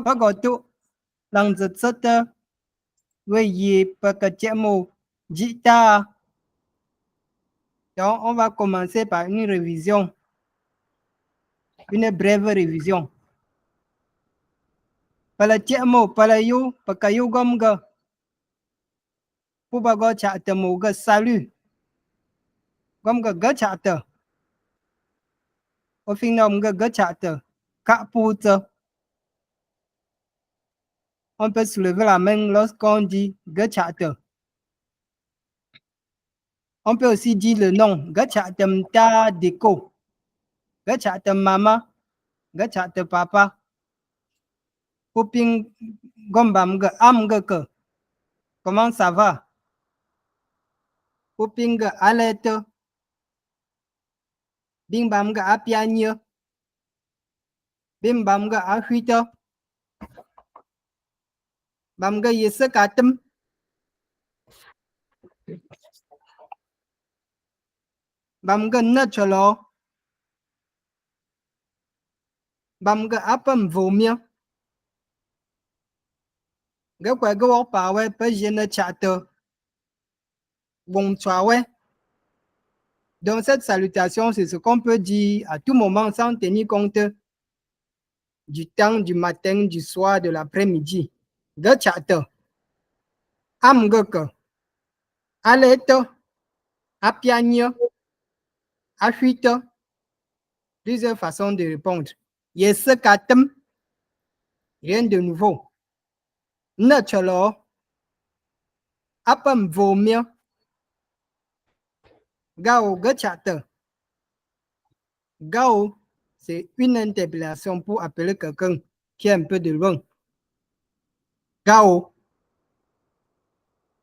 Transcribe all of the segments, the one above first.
Bagoto, Langzata, Weye, Pakachemo, Jita. Donc, on va commencer par une révision, une brève révision. Palachemo, Palayo, Pakayo Gomga, Pubago Chatamoga, salut. Gomga Gachata. Au final, Gachata, Kaputa. On peut soulever la main lorsqu'on dit Gachata. On peut aussi dire le nom Gachatam ta déco. Gachatam mama. Gachatam papa. Poping gombam ga am ga ke. Comment ça va? Poping ga alete. Bing bam ga apianye. Bim bam ga ahuite. Bam ga yese katem. Bam ga nachalo. Bam ga apam vomia. Ga kwa ga wok pa we pe jene chate. Bon choix ouais. Donc cette salutation, c'est ce qu'on peut dire à tout moment sans tenir compte du temps, du matin, du soir, de l'après-midi. Gachate. Am geke. Alete. Apianye. Ahuite. Plusieurs façons de répondre. Yes katem. Rien de nouveau. Nachalo. Apam vomir. Gao gachate. Gao, c'est une interpellation pour appeler quelqu'un qui est un peu de loin. Gao.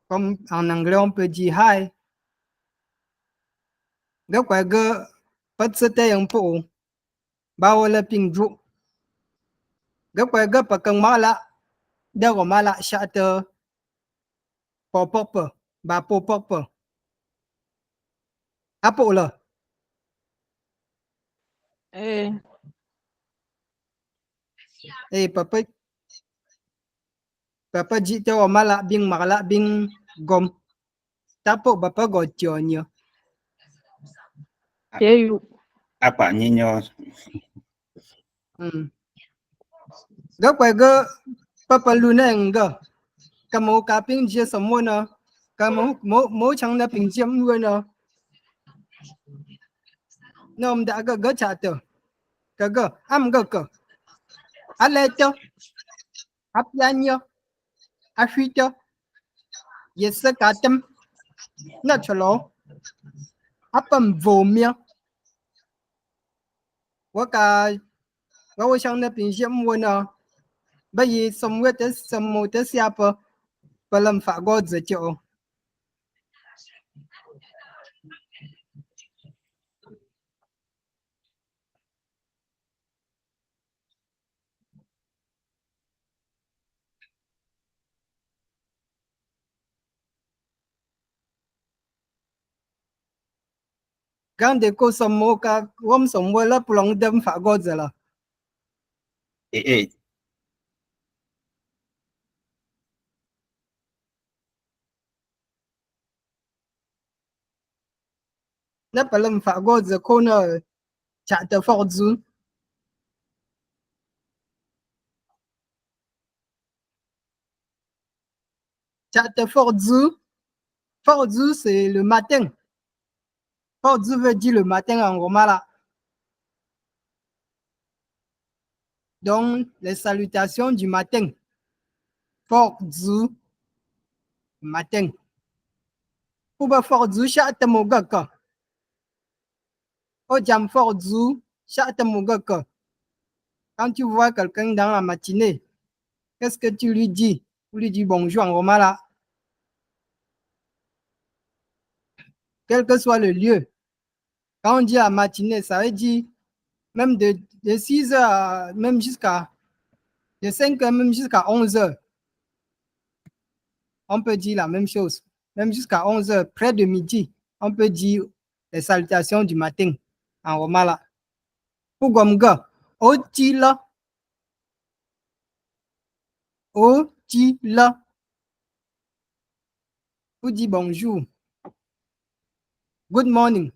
Comme en anglais, on peut dire hi. Gakwa ga patsete yang po. Bao la ping dru. Gakwa ga pakang mala. Dago mala shate. Popope. Ba popope. Apo la. Papa. Papa jite o mala bing mala bing gom. Tapo bapa go tionyo. Apa nyinyo? Gakwa ga papa luna nga. Kamu kaping je semua na. Kamu mo chang na ping jem ngwe na. Nom da ga ga chate. Kaga am ga ka. Alete. Apianye. Ahuite. Yese katem. Nachalo. Apam vomia. Waka. Wawo chang na ping jem ngwe na. Bayi somwe te somo te siapa. Palam fa god ze cho. Quand des causes sont moka, comme sont moi là pour l'on dem fa god ze la. Na palam fa god ze kona chate fort zu. Chate fort zu. Fort zu c'est le matin. Fort zu veut dire le matin en romala. Donc les salutations du matin. Fort zu. Matin. Pouba fort zu chate mogaka. O jam fort zu chate mogaka. Quand tu vois quelqu'un dans la matinée, qu'est-ce que tu lui dis? Tu lui dis bonjour en romala. Quel que soit le lieu. Quand on dit à matinée, ça veut dire même de 6 heures, même jusqu'à de 5 heures, même jusqu'à 11 heures. On peut dire la même chose. Même jusqu'à 11 heures, près de midi, on peut dire les salutations du matin en romala. Pour Gomga, Otila, O, ti, la. Pour dire bonjour. Good morning.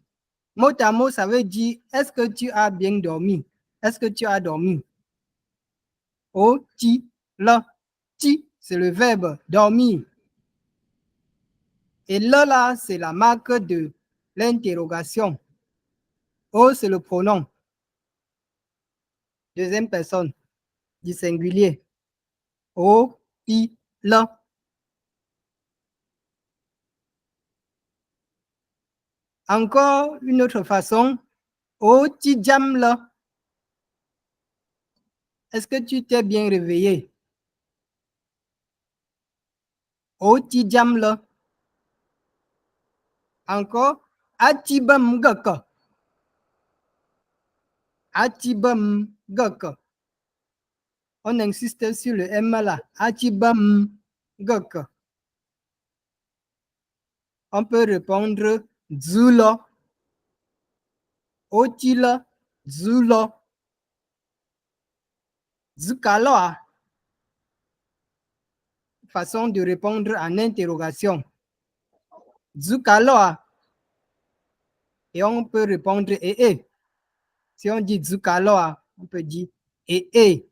Mot à mot, ça veut dire est-ce que tu as bien dormi? Est-ce que tu as dormi? O, ti, la. Ti, c'est le verbe dormir. Et là, c'est la marque de l'interrogation. O, c'est le pronom. Deuxième personne du singulier. O, ti, la. Encore une autre façon. O, ti, jam, la. Est-ce que tu t'es bien réveillé? O, ti, jam, la. Encore. Atibam, gaka. Atibam, gaka. On insiste sur le M là. Atibam, gaka. On peut répondre Zula. Otila, Zula. Zukaloa. Façon de répondre en interrogation. Zukaloa. Et on peut répondre eh. Si on dit Zukaloa, on peut dire eh.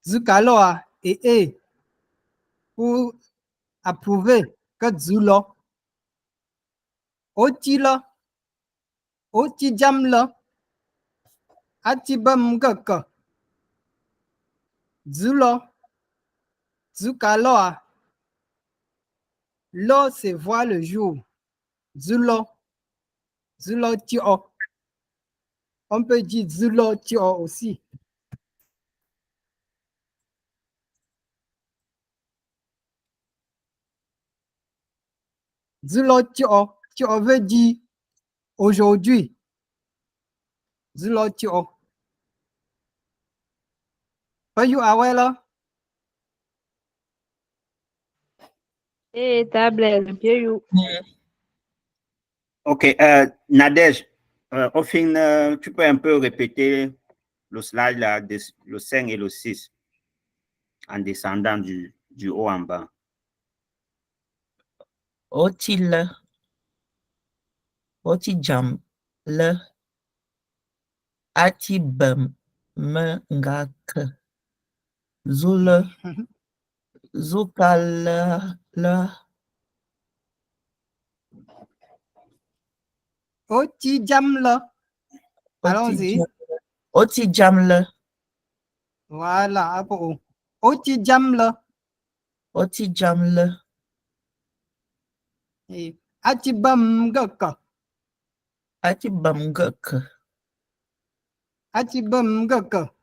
Zukaloa eh. Pour approuver que Zula. Otila. Otijamla. Atibam gaka. Zula. Zukaloa. Lo, c'est voir le jour. Zulo. Zulo tio. On peut dire Zulo tio aussi. Zulo tio. Tio veut dire aujourd'hui. Zulo tio. Are you aware là? Eh, table, bien you. Ok, Nadège, au fin, tu peux un peu répéter le slide là, le 5 et le 6 en descendant du haut en bas. Otile. Otijam. Le. Atibam. Me ngak. Zule. Zukala. Le. Otijam là. Allons-y. Otijam le. Voilà, après. Otijam là. Otijam le. Et atibam gaka. Atibam gak. Atibam gaka.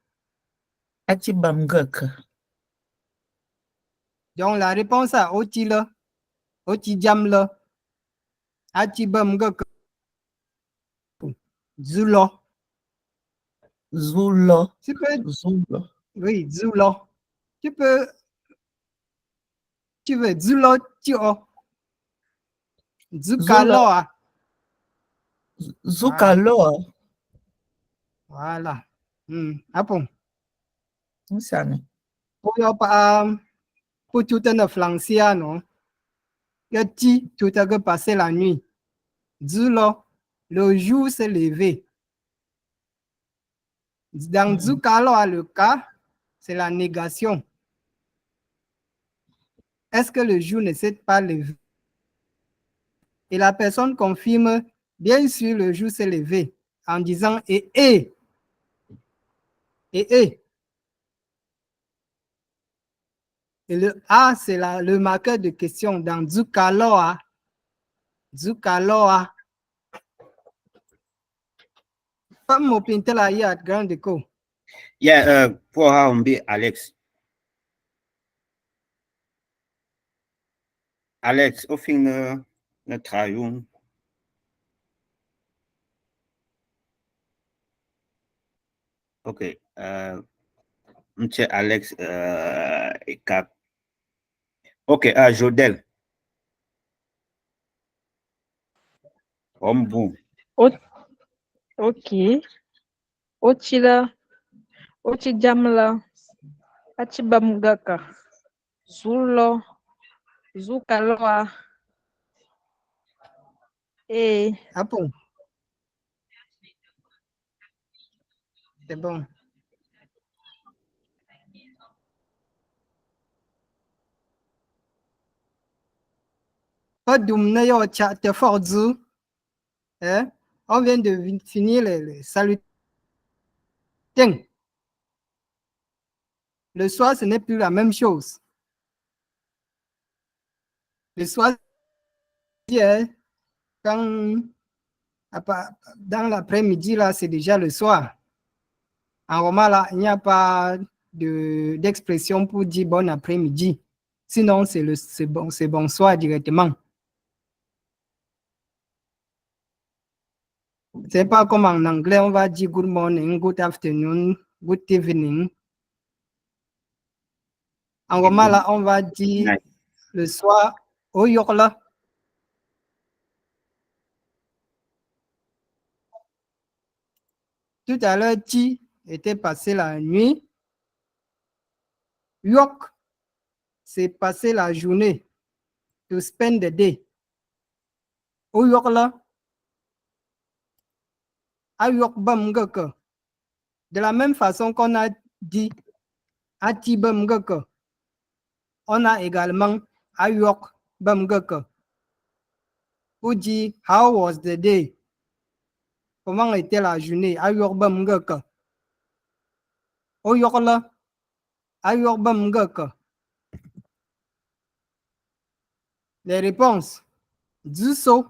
Atibam gak. Donc la réponse à oti là. Otijam là. Atibam gaka. Zulo. Zulo. Tu peux, Zulo. oui, Zulo. Tu peux, tu veux Zulo tio. Zukaloa. Zukaloa. Voilà. Apa? Sana. Pour tout un flancier, non? Que tu tout à passer la nuit. Zulo, le jour s'est levé. Dans Zukaloa, le cas, c'est la négation. Est-ce que le jour ne s'est pas levé? Et la personne confirme, bien sûr, le jour s'est levé en disant et. Et le A, c'est le marqueur de question dans Zukaloa. Zukaloa. Femme mon pintel à y a grande écho. Yeah, pour Alex. Alex, au fin, notre travail. Ok, monsieur Alex et Cap. Ok, Jodel. Bon. Ok. Ochila. Ochijamla. Achibamgaka. Zulo. Zukaloa. Et Ah bon? C'est bon. Odumne yo chat forzu. Hein? On vient de finir les salutations. Le soir, ce n'est plus la même chose. Le soir, hein, quand, dans l'après-midi, là, c'est déjà le soir. En roman, là, il n'y a pas d'expression pour dire bon après-midi. Sinon, c'est bonsoir directement. C'est pas comme en anglais, on va dire good morning, good afternoon, good evening. En roman, là, on va dire Night. le soir, au yorla. Tout à l'heure, tu était passé la nuit. Yok, c'est passer la journée. To spend the day. Au yorla. A yok bam geke. De la même façon qu'on a dit ati bam geke, on a également ayok bam geke. Pour dire how was the day? Comment était la journée? Ayok bam geke. Oyok la. Ayok bam geke. Les réponses. Zuso.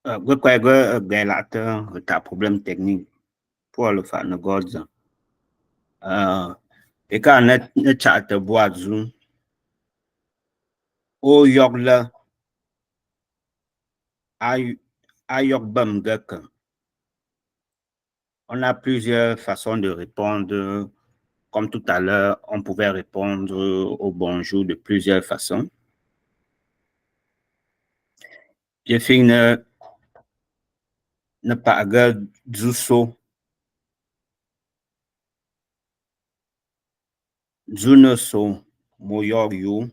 Gue quoi gue gailateur t'as problème technique pour le faire ne gods. Et quand ne chat te bois zoom au york là à york bam gek. On a plusieurs façons de répondre. Comme tout à l'heure, on pouvait répondre au bonjour de plusieurs façons. Je finis ne pas du so. Zune so, moyorio,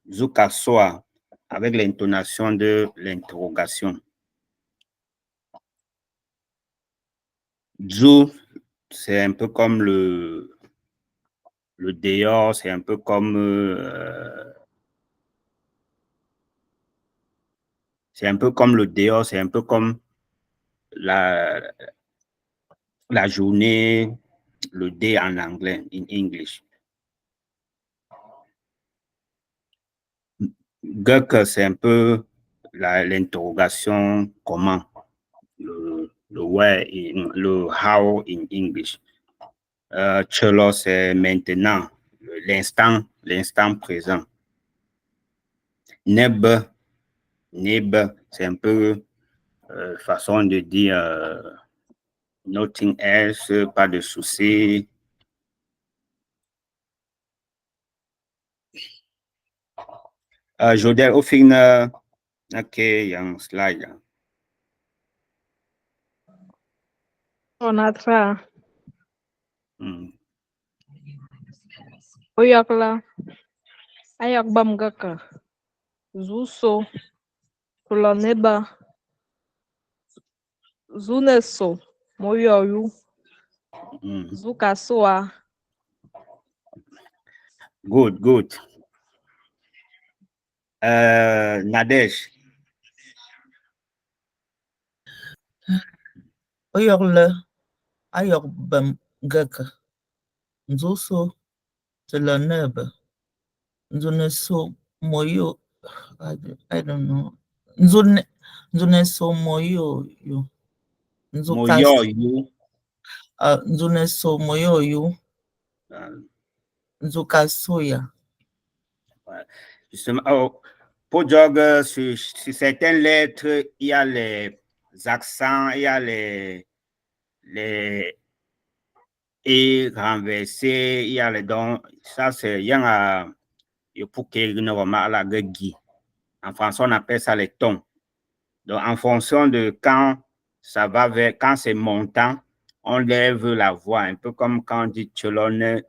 zuka soa, avec l'intonation de l'interrogation. Zu, c'est un peu comme le dehors, c'est un peu comme le dehors, c'est un peu comme la journée, le day en anglais, in English. Gek, c'est un peu l'interrogation comment, le where, le how in English. Chelo, c'est maintenant, l'instant présent. Neb, c'est un peu façon de dire nothing else, pas de souci. Jodel, au final, ok, il y a un slide. on a tra. Hmm. Oyakla. Ayok bamgaka. Zuso. Kuloneba. Zuneso. Moyoyu. Hmm. Zukasoa. Good. Nadesh. Oyok le. Ayok bam geke. Nzuso. Te le nebe. Nzuneso moyo I don't know. Nzune so moyo yu. Moyo yu. Nzune so moyo yu. Nzuka soya. Justement, pour dire sur certaines lettres, il y a les accents, il y a les et renversés, il y a les dons. Ça, c'est, il y a pour qu'il ne remarque la gueule. En français, on appelle ça les tons. Donc, en fonction de quand ça va vers, quand c'est montant, on lève la voix, un peu comme quand on dit cholone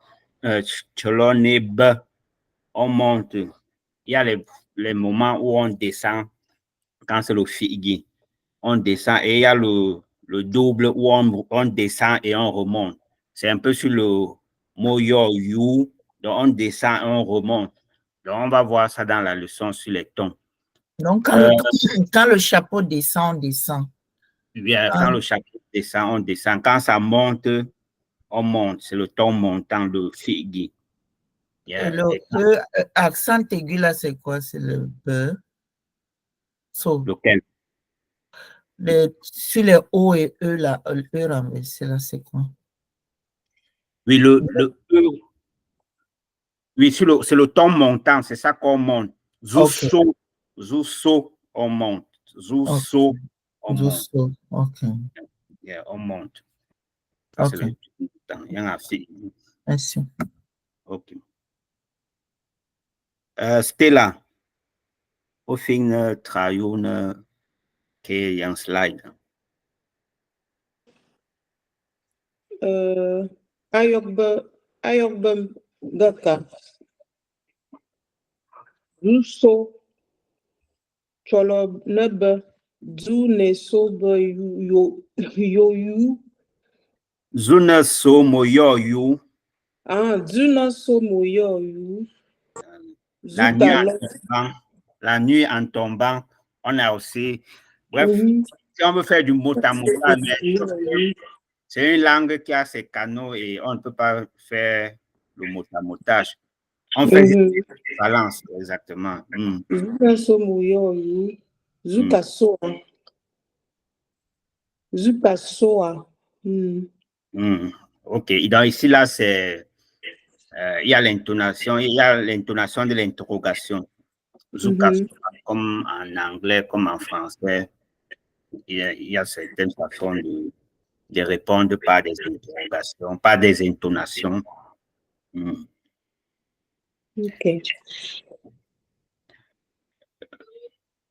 b, on monte. Il y a les moments où on descend, quand c'est le figi, on descend, et il y a le double où on descend et on remonte. C'est un peu sur le moyo you, donc on descend et on remonte. Donc, on va voir ça dans la leçon sur les tons. Donc, quand le chapeau descend, on descend. Bien, quand le chapeau descend, on descend. Quand ça monte, on monte. C'est le ton montant de figi. Yeah. Accent aigu, là, c'est quoi? C'est le B. So, lequel? Sur les O et E, là, le E renversé, là, c'est quoi? Oui, le E. Oui, c'est le ton montant, c'est ça qu'on monte. Zousso, Zousso, on monte. Zousso, on monte. OK. Yeah, on monte. Ça, c'est le temps. Il y en a fait. Merci. OK. Stella, au fin, trayoun, qui est un slide. Ayokba Gaka. Russo Cholob Neba Zune Soba Yo Yu. Zuna so moyo yu. Zuna so moyo yu. La nuit en tombant, on a aussi. Bref, si on veut faire du mot à mot, c'est une langue qui a ses canaux et on ne peut pas faire le mot à motage. On fait des balances, exactement. Zuka so moyo yu. Zuka soa. Zuka soa. OK. Donc ici, là, c'est. Il y a l'intonation de l'interrogation. Zuka, comme en anglais, comme en français, il y a certaines façons de répondre par des interrogations, par des intonations. OK.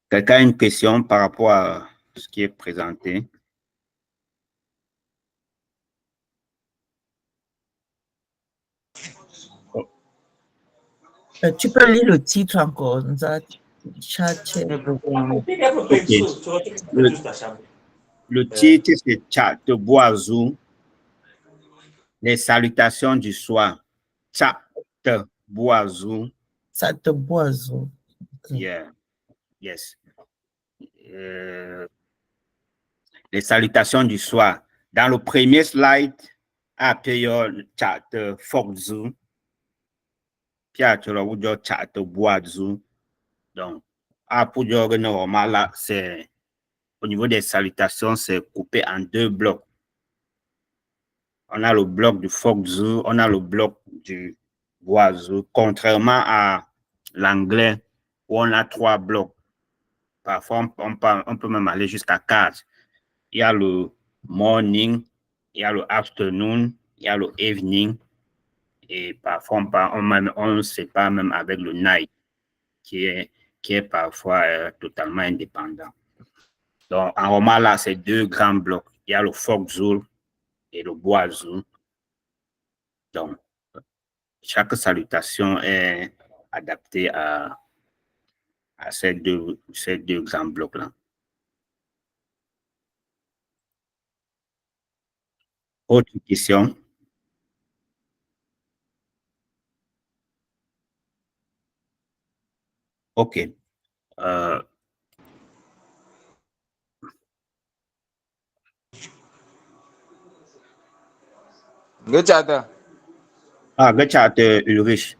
Quelqu'un a une question par rapport à ce qui est présenté? Tu peux lire le titre encore. Le titre, c'est Tcha de Boazou. Les salutations du soir. Tcha de Boazou. Tcha de Boazou. Yeah. Yes. Les salutations du soir. Dans le premier slide, après, il y a Tcha de Forzou. Puis, tu as le Tcha de Boazou. Donc, pour dire normal, là, c'est au niveau des salutations, c'est coupé en deux blocs. On a le bloc du Foxou, on a le bloc du Boazou, contrairement à l'anglais où on a trois blocs. Parfois, on peut même aller jusqu'à 4. Il y a le morning, il y a le afternoon, il y a le evening, et parfois, on ne sait pas même avec le night, qui est parfois totalement indépendant. Donc, en roman, là, c'est deux grands blocs. Il y a le Foxou et le Boazou. Donc, chaque salutation est adaptée à ces deux grands blocs-là. Autre question? OK. Gachata. Gachata Ulrich.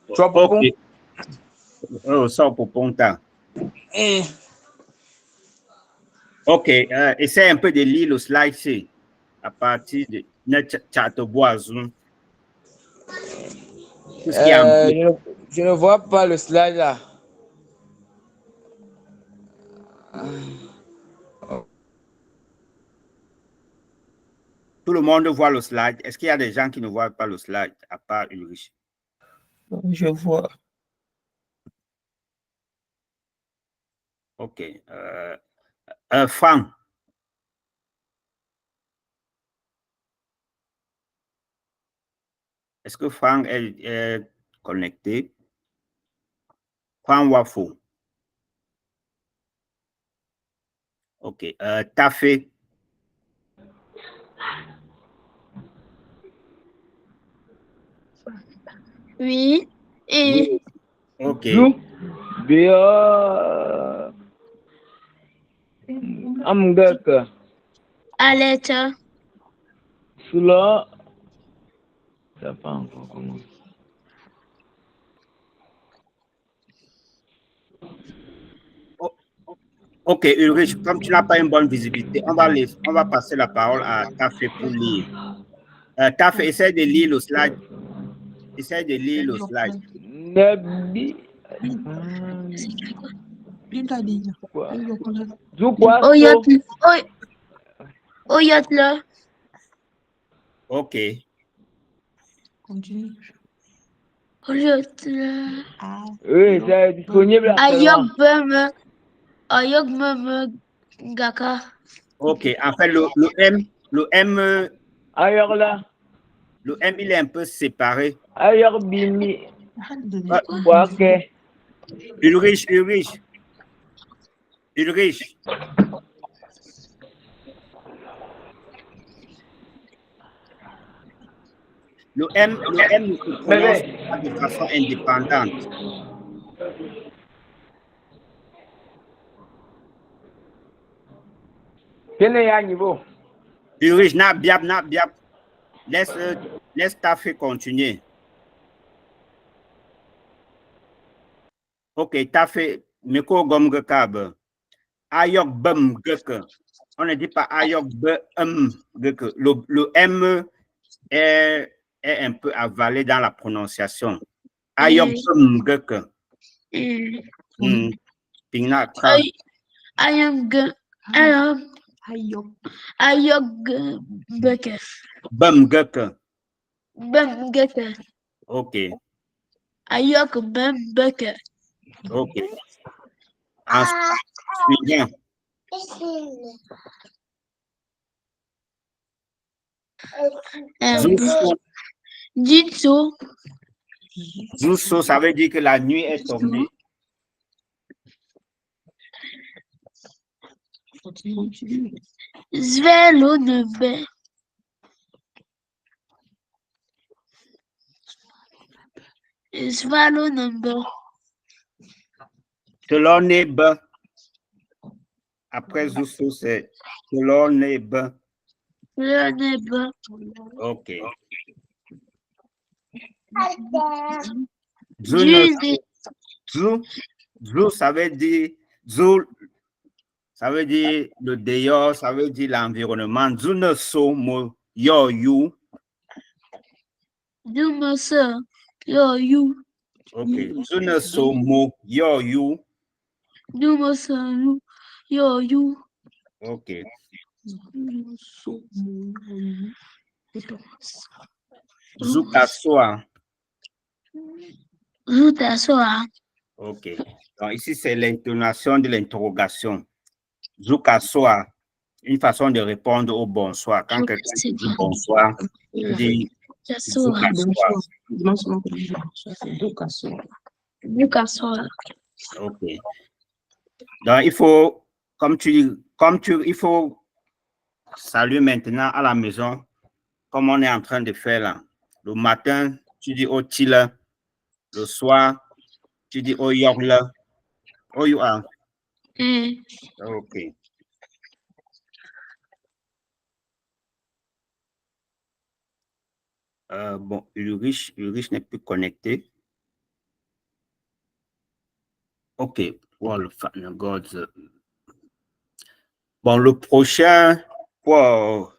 OK. Oh, sort pour Ponta. Ok, essaie un peu de lire le slide ici, à partir de notre chat boison. Tout ce qui est en bleu. Je ne vois pas le slide là. Tout le monde voit le slide. Est-ce qu'il y a des gens qui ne voient pas le slide, à part Ulrich? Je vois. Ok. Franck. Est-ce que Franck est connecté? Franck Wafo. Ok. Tafé. Oui. Et Oui. Ok. Bien. Amgaka. Alette. Cela. Ça n'a pas encore commencé. Ok, Ulrich, comme tu n'as pas une bonne visibilité, on va passer la parole à Tafé pour lire. Tafé, essaie de lire le slide. Essaie de lire le slide. Nabi. Quoi? Oyot. Oyot là. Ok. Oyot là. Oui, c'est disponible actuellement. Ayok bum gaka. Ok. En fait, le Ailleurs là. le M, il est un peu séparé. Ailleurs Bini. Ah, Ok. Ulrich. Le M ne se prononce Bébé. pas de façon indépendante. Quel est à niveau? Ulrich, na biab. Laisse Tafé continuer. Ok, Tafé, Meko Gomge Kab. Ayok Bum Geke. On ne dit pas Ayok Bum Geke. Le M est un peu avalé dans la prononciation. Ayok Bum Geke. Pina Ka. Ayok beke. Bum Geke. Bum geke. Ok. Ayok bum beke. Ok. Ensuite, suivant. Jitsu. Zusso, ça veut dire que la nuit est tombée. Zvelo nebe. Zvalo nebe. Teloneb. Après Zusso, c'est Teloneb. Le nebe. Ok. Zou, ça veut dire Zou, ça veut dire le dehors, ça veut dire l'environnement. Zou ne so mo yo you. Dumasa. Yo you. Ok. Zou ne so mo yo you. Dumasa. Yo you. Ok. Zou kassoa. Zuta soa. Ok. Donc ici, c'est l'intonation de l'interrogation. Zou kassoa. Une façon de répondre au bonsoir. Quand quelqu'un te dit bonsoir, tu dis Zou kassoa. Duka soa. Ok. Donc, il faut saluer maintenant à la maison, comme on est en train de faire là. Le matin, tu dis au tila. Le soir, tu dis au yorla. Oh, you are. Ok. Bon, Ulrich n'est plus connecté. OK, pour le Father Gods. Bon, le prochain, pour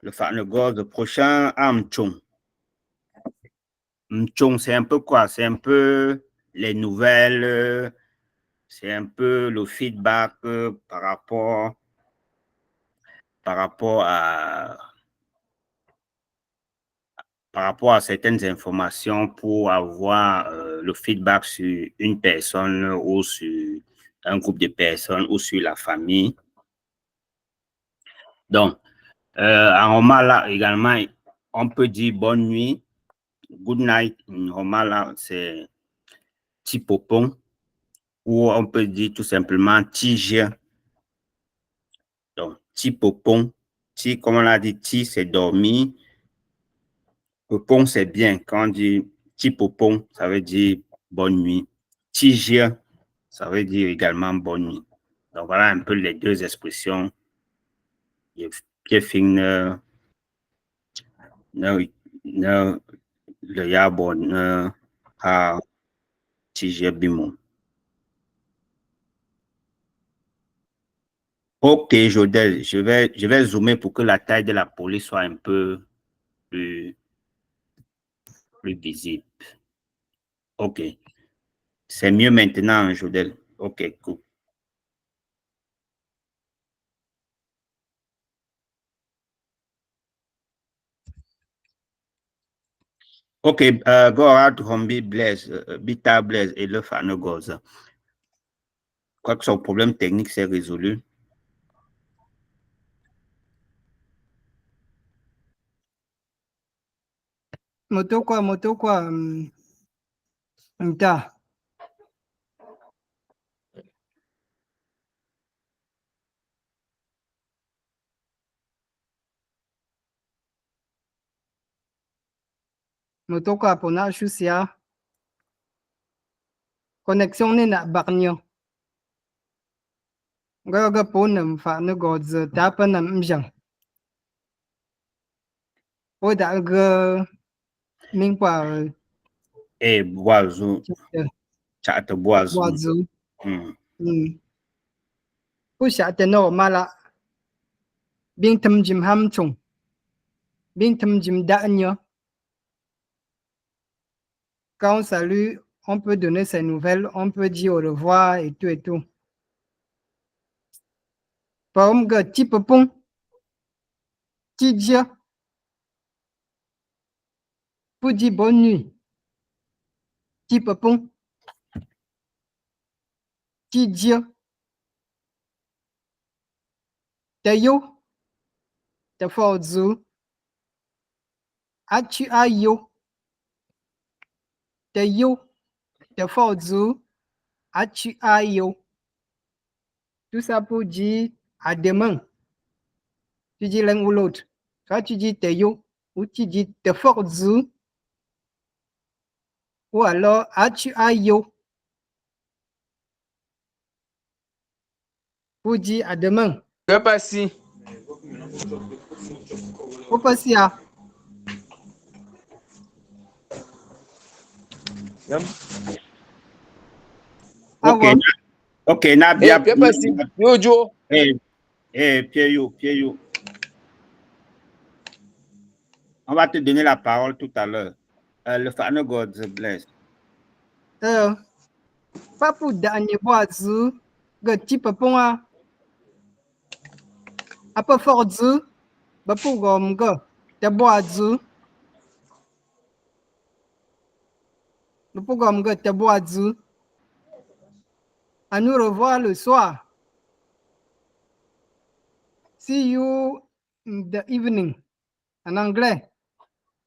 le Father Gods, le prochain, à Mchong. Mchong, c'est un peu quoi? C'est un peu les nouvelles, c'est un peu le feedback par rapport à certaines informations pour avoir le feedback sur une personne ou sur un groupe de personnes ou sur la famille. Donc, en Romala également, on peut dire bonne nuit, good night. En Romala, c'est Tipopon, ou on peut dire tout simplement Tige. Donc, Tipopon, Ti, comme on l'a dit, Ti, c'est dormir. Popon, c'est bien. Quand on dit Tipopon, ça veut dire bonne nuit. Tige, ça veut dire également bonne nuit. Donc, voilà un peu les deux expressions. Pierre le yabon à Tige Bimon. Ok, Jodel, je vais zoomer pour que la taille de la police soit un peu plus visible. Ok. C'est mieux maintenant, Jodel. Ok, cool. Ok, Gora, Hombi, Blaise, Bita, Blaise et le Fano Goza. Je crois que son problème technique s'est résolu. Moto quoi, Mta. Moto quoi, pona chusia. Connexion ni na barnyo. Gaga ponam fa no gods tapanam mjang. Oda ga mingpa Et Boisou, Chat Boisou. boazu. Pusha te no mala. Bing tam jim ham chung. Bing tam jim da'nyo. Quand on salue, on peut donner ses nouvelles, on peut dire au revoir et tout et tout. Par exemple, petit pepon, petit dia, pour dire bonne nuit. Petit pepon, petit dia. Te yo, te forzu. Atu ayo. Te yo, te forzu. Atu ayo. Tout ça pour dire à demain. Tu dis l'un ou l'autre. Soit tu dis te yo, ou tu dis te forzu. Ou alors atu ayo. Pour dire à demain. Que passe-t-il? Au passé, ah. Ok, Ah, ok, na Eh, bien. que passe-t-il? Yo, Joe. Pierre. On va te donner la parole tout à l'heure. Le Father Gods bless. Pas pour dernier boazu, que type pon a. A peu forzu, ba pour gomme que te boazu. Ba pour gomme que te boazu. À nous revoir le soir. See you in the evening. En anglais.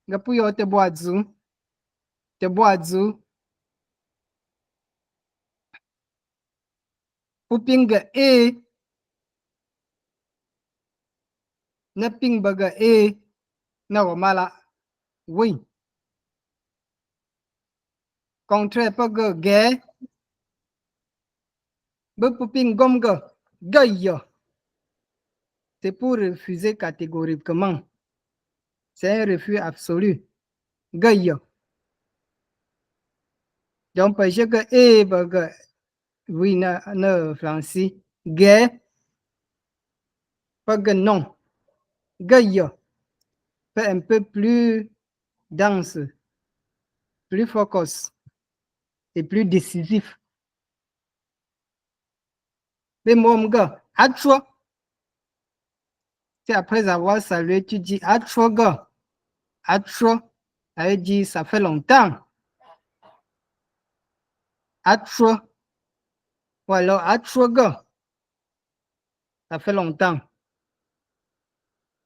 Ga pour yo te boazu. Te boazu. Pour pinga e. Na ping baga e. Na wamala. Oui. Contraire pas que gay. Ba pour ping gomme que gaïa. C'est pour refuser catégoriquement. C'est un refus absolu. Gaïa. Donc, parce que oui, Francis. Gue, pas que non. Gueule, fait un peu plus dense, plus focus et plus décisif. Mais mon gars, atro. C'est après avoir salué, tu dis atro, gars. Atro, ça veut dire ça fait longtemps. Atro. Ou alors atro, gars. Ça fait longtemps.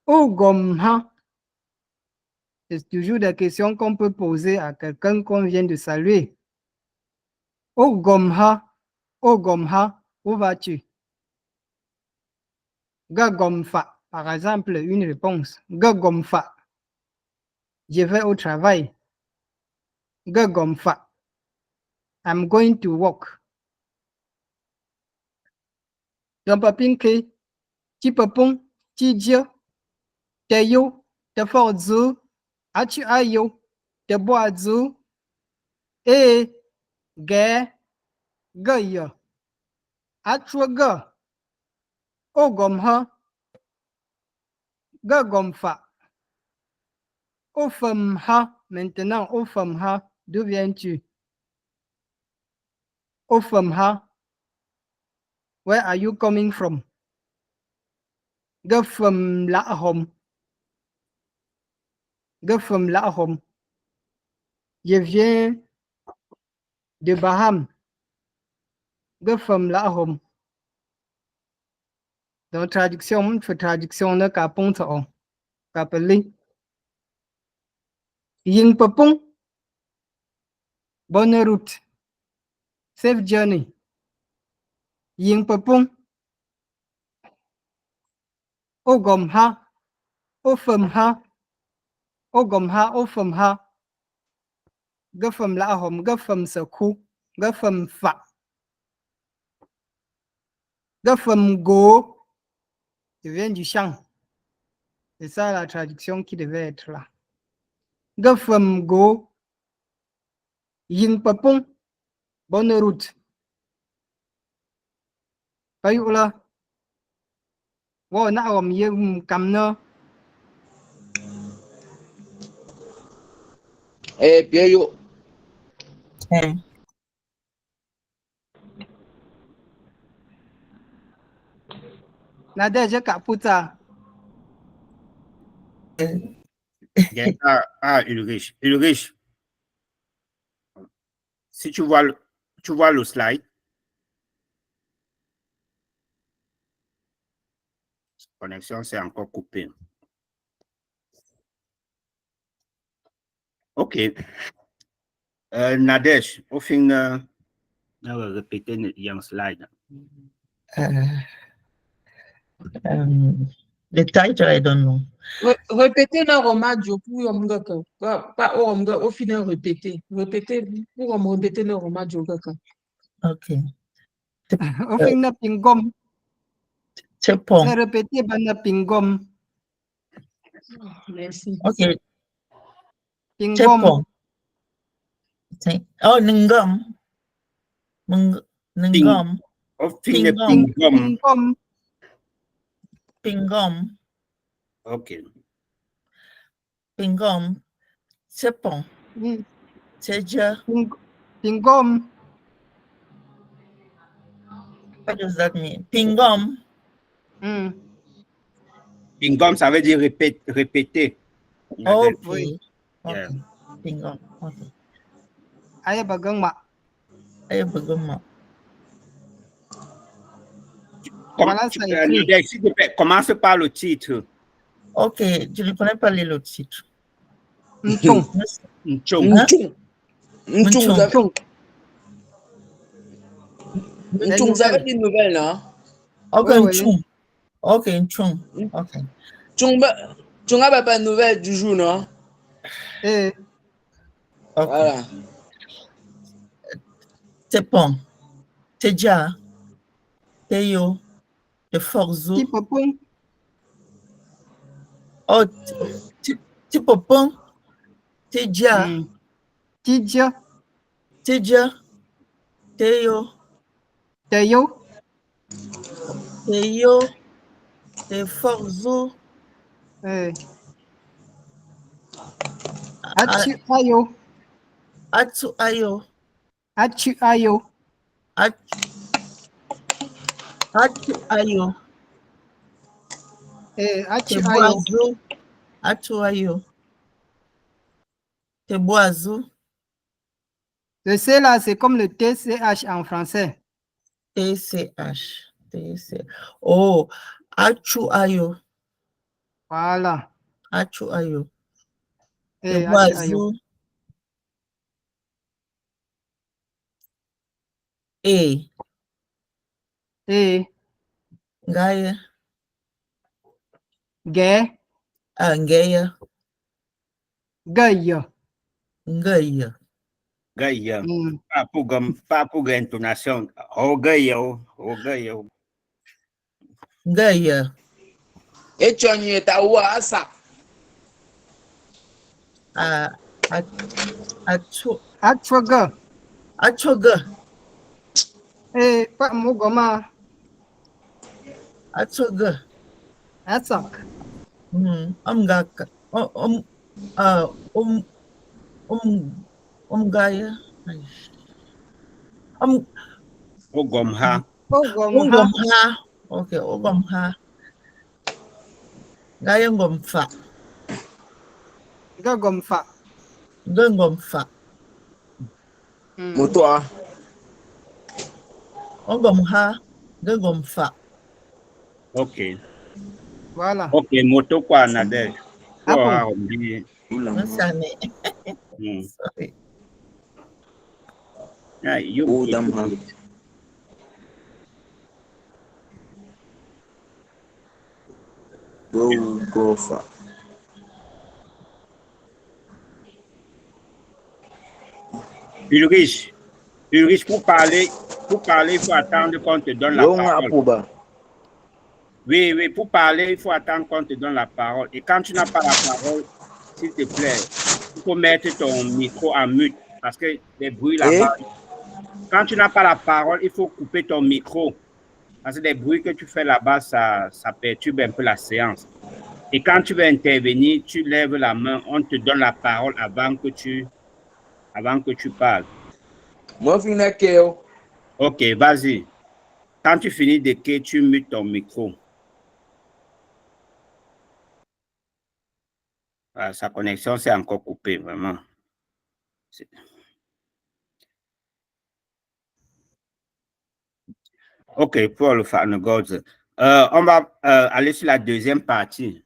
Ogomha. C'est toujours des questions qu'on peut poser à quelqu'un qu'on vient de saluer. Ogomha. Ogomha. Où vas-tu? Gagomfa. Par exemple, une réponse. Gagomfa. Je vais au travail. Gagomfa. I'm going to work. Donc, papinke, ti papon, ti dia, te yo, te forzu, achu ayo, te boazu, e, ge, gaya, achu ga, ogomha, gagomfa, ofamha, maintenant, ofamha, d'où viens-tu? Ofamha, where are you coming from? Gafam la home. Gafam la home. Je viens de Baham. Gafam la home. Dans traduction, fait traduction là capon on. Capelli. Ying papon. Bonne route. Safe journey. Ying papon. Ogom ha. Ofam ha. Ogom ha. Ofam ha. Gafam la home. Gafam saku. Gafam fa. Gafam go. Je viens du champ. C'est ça la traduction qui devait être là. Gafam go. Ying papon. Bonne route. Payu là. Wo na om yum kam no. Bien yo. Na deje kaputa. Ulrich. Ulrich. Si tu vois le slide. Connexion, c'est encore coupé. OK. Nadesh, au fin, on va répéter le slide. The title, I don't know. Répétez dans Romadio pour Yomgaka. Pas au final répéter. Répétez pour répéter dans Romadio Gaka. OK. Au fin na pingom. Chepon. Na répéter ban na pingom. Merci. OK. Pingom. Chepon. Oh, Ningom. Ningom. Au fin, Pingom. Pingom. Pingom. OK. Pingom. Chepon. Cheja. Pingom. What does that mean? Pingom. Pingom, ça veut dire répéter. Okay. Oui. Okay. Yeah. Pingom. Okay. Aya bagang ma. Ayo bagama. Voilà, ça écrit. Nadesh, s'il te plaît, commence par le titre. Ok, je ne connais pas le titre. Nchong. Nchong. Nchong. Nchong, vous avez des nouvelles là? Ok, Oui, oui. Nchong. Ok, Nchong. Ok. Nchong n'a pas de nouvelles du jour, non? Eh, Ok. Voilà. Tepon. Teja. Teyo. De Forzo. ti papon. Oh, Tipopon. Teja. Tidja. Teja. Teyo. Teyo. Teyo. Teforzo. Achu ayo. Atsu ayo. Achu ayo. Atsu ayo. Achu ayo. Teboazo. Atsu ayo. Teboazo. Le C là, c'est comme le TCH en français. TCH. Oh, Atsu ayo. Voilà. Atsu ayo. Achu ayo. Teboazo. E. Ngaya. Ge. Ngaya. Gayo. Ngaya. Gaya. Pas pour intonation. Ogayo. Ngaya. Echonye ta wasa. Achwaga. Achoga. Pas Mogoma. Achoga. Atsak. Gaka. Gaya. Ogomha. Ogomha. Okay, Ogomha. Gaya Ngomfa. Gagomfa. Ngomfa. Motoa. Ogomha. Ngomfa. Ok. Voilà. Ok, moto quoi, Nadège? Ah bon? Sorry. Gofa. Ulrich, pour parler, il faut attendre qu'on te donne la parole. Oui, pour parler, il faut attendre qu'on te donne la parole. Et quand tu n'as pas la parole, s'il te plaît, il faut mettre ton micro en mute parce que les bruits là-bas. Quand tu n'as pas la parole, il faut couper ton micro parce que les bruits que tu fais là-bas, ça perturbe un peu la séance. Et quand tu veux intervenir, tu lèves la main, on te donne la parole avant que tu parles. Moi, je Ok, vas-y. Quand tu finis de que tu mutes ton micro. Ah, sa connexion s'est encore coupée, vraiment. Ok, pour le Farnegods. On va aller sur la deuxième partie.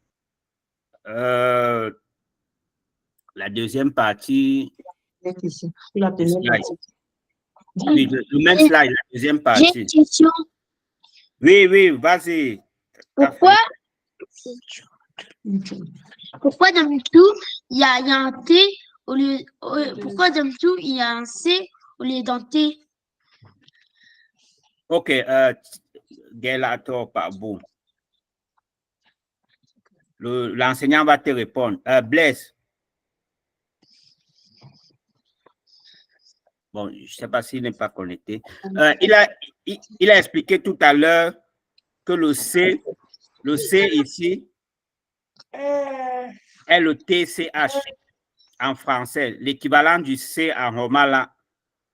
La deuxième partie. La deuxième partie. Oui, le même slide, la deuxième partie. J'ai une question. Oui, vas-y. Pourquoi dans le tout, il y a un T au lieu. Pourquoi dans le tout, il y a un C au lieu d'un T? Ok, Gelato Pabou. L'enseignant va te répondre. Blaise. Bon, je ne sais pas s'il n'est pas connecté. Il a expliqué tout à l'heure que le C ici est le TCH en français, l'équivalent du C en romain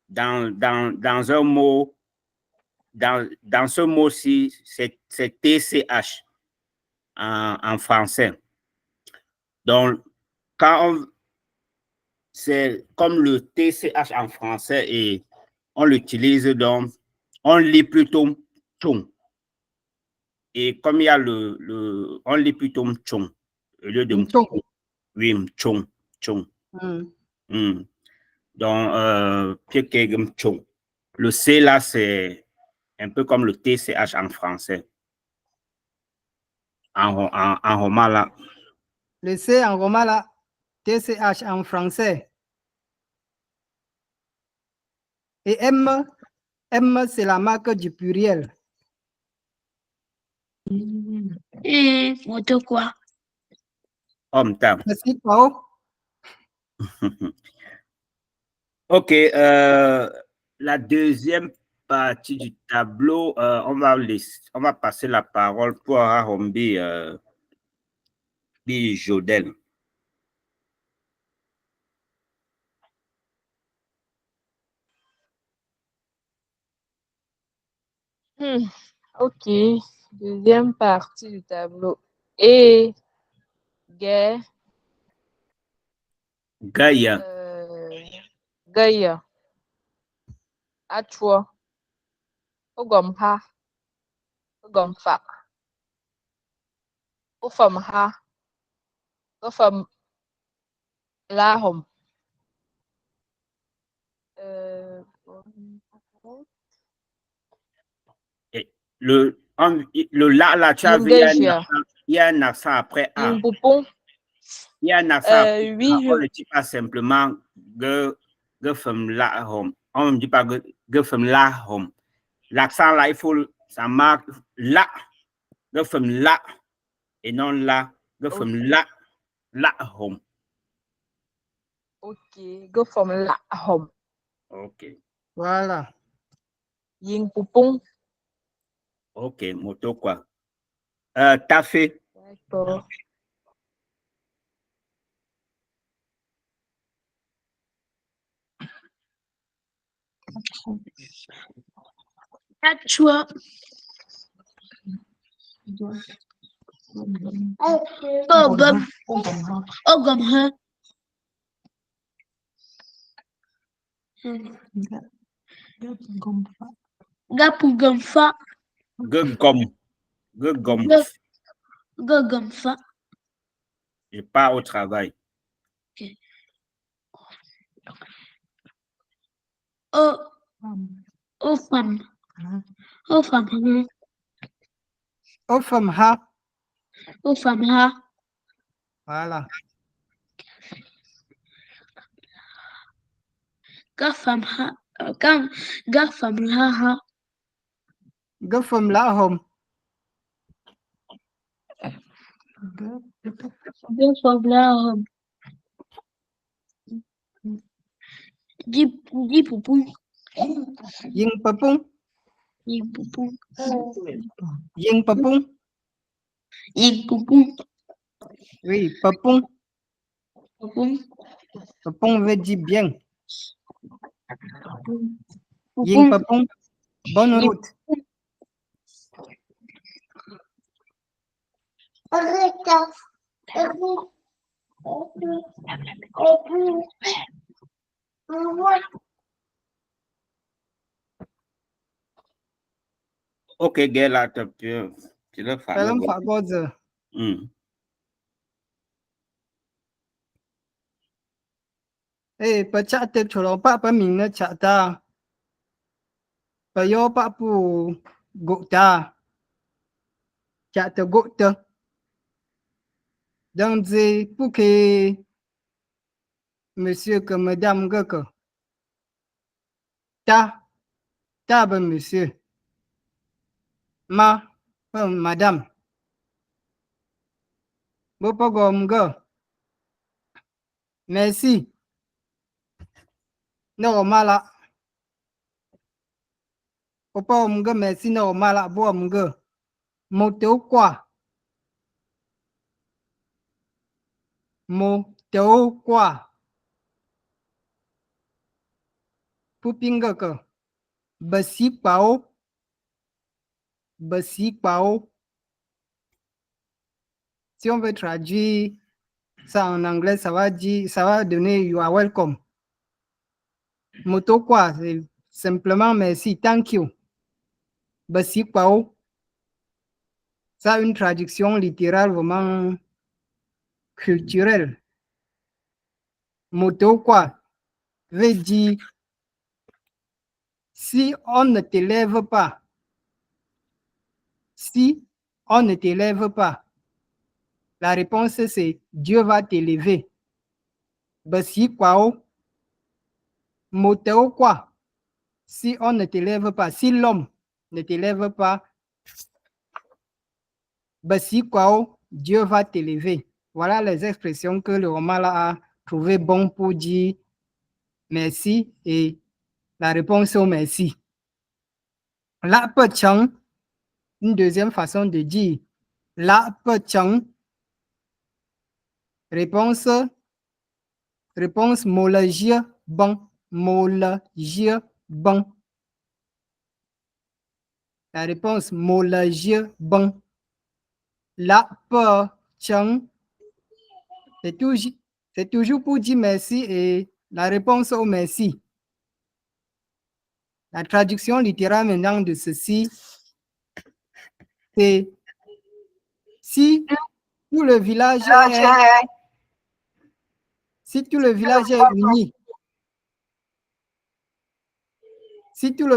dans un mot, dans ce mot-ci, c'est TCH en français. Donc, c'est comme le TCH en français et on l'utilise donc, on lit plutôt tchon. Et comme il y a on lit plutôt tchon au lieu de mchon. Oui, tchon. Donc, tchon. Le C là, c'est un peu comme le TCH en français. En roman là. Le C en roman là, TCH en français. Et M, c'est la marque du pluriel. Et moto quoi? Homme, tam. Merci, Pao. Ok, la deuxième partie du tableau, on va passer la parole pour Arombi Jodel. Ok. Deuxième partie du tableau. Et Gaia. Gaïa, Gaia. Achua. Ogomha. Ogomfa. Ufamha. Ufam Lahom. et le la là, tu as vu, Yingeja. il y a un accent après A. Yimpupung. Il y a un accent après A. Oui, On ne dit pas simplement ge fem la home. On ne dit pas ge fem la home. L'accent là, il faut, ça marque la, ge fem la, et non la, ge fem la home. Ok. Go from Lahom. Ok, Voilà. Yimpupung. ok, moto quoi. Tafé, D'accord. Achua. Ogomha. Gapugomfa. ge gom, Gogomfa. je pars au travail. Ofam. Ofam. Ofamha. Ofamha. Voilà. Gafamha. Gafamha. Gafam lahom. Gafamlahom. Jipupung. Ying papung. Jipupung. Ying papung. Jipupung. Oui, papung. Pupung. Papung veut dire bien. Pupung. Ying papung. Bonne Ying- route. Ok, gars, là, tu le fais. Pelum fagoze. Eh, pecah te cholo pa pa ming na chata. Payo pa pu gokta. Chata gokta. Donc, c'est pour que monsieur que madame que ta ben monsieur. Ma, madame. Bopo gom go. Merci. No mala. Bopo mga merci no mala bo mga. Moto kwa. Moto kwa. Pupinga que. Basi pao. Basi pao. Si on veut traduire ça en anglais, ça va dire, ça va donner you are welcome. Moto quoi, c'est simplement merci, thank you. Basi pao. Ça, une traduction littérale vraiment culturelle. Moto quoi veut dire si on ne t'élève pas, si on ne t'élève pas, la réponse c'est Dieu va t'élever. Basi kwao, moto quoi, si on ne t'élève pas, si l'homme ne t'élève pas, basi kwao, Dieu va t'élever. Voilà les expressions que le roman là a trouvé bon pour dire merci et la réponse au merci. La pe chang. Une deuxième façon de dire la pe chang. Réponse molajia bon. Molajia bon. La réponse molajia bon. La pe chang. C'est toujours pour dire merci et la réponse au merci. La traduction littérale maintenant de ceci, c'est si tout le village est uni, si tout le